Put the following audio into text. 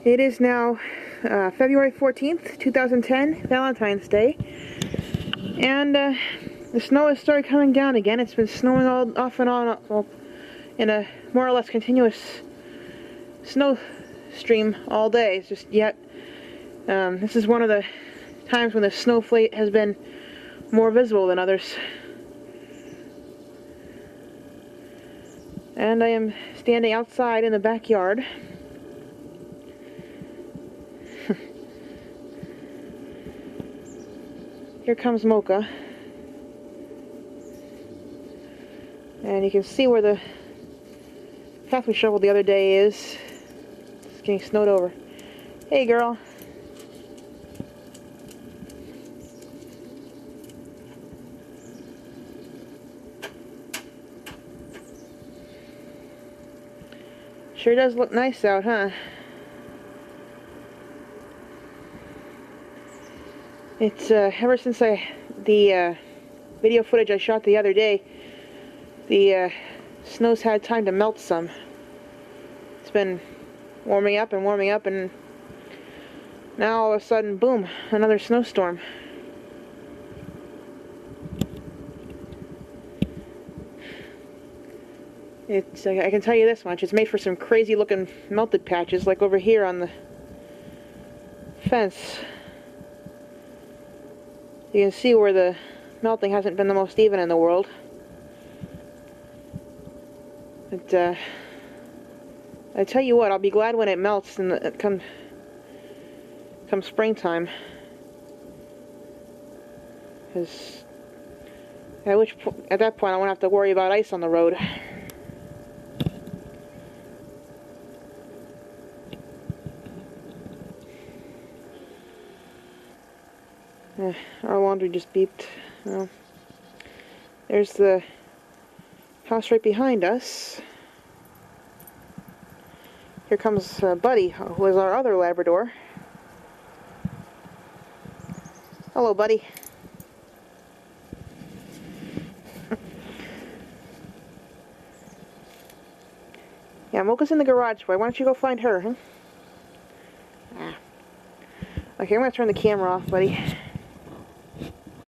It is now February 14th, 2010, Valentine's Day, and the snow has started coming down again. It's been snowing all off and on, well, in a more or less continuous snow stream all day. It's just yet this is one of the times when the snowflake has been more visible than others. And I am standing outside in the backyard. Here comes Mocha. And you can see where the path we shoveled the other day is. It's getting snowed over. Hey, girl. Sure does look nice out, huh? It's ever since the video footage I shot the other day, the snow's had time to melt some. It's been warming up, and now all of a sudden, boom, another snowstorm. I can tell you this much, it's made for some crazy looking melted patches, like over here on the fence. You can see where the melting hasn't been the most even in the world. But I tell you what, I'll be glad when it melts and come springtime. Because at that point I won't have to worry about ice on the road. Our laundry just beeped. Well, there's the house right behind us. Here comes Buddy, who is our other Labrador. Hello, Buddy. Yeah, Mocha's in the garage, boy. Why don't you go find her, huh? Ah. Okay, I'm gonna turn the camera off, Buddy.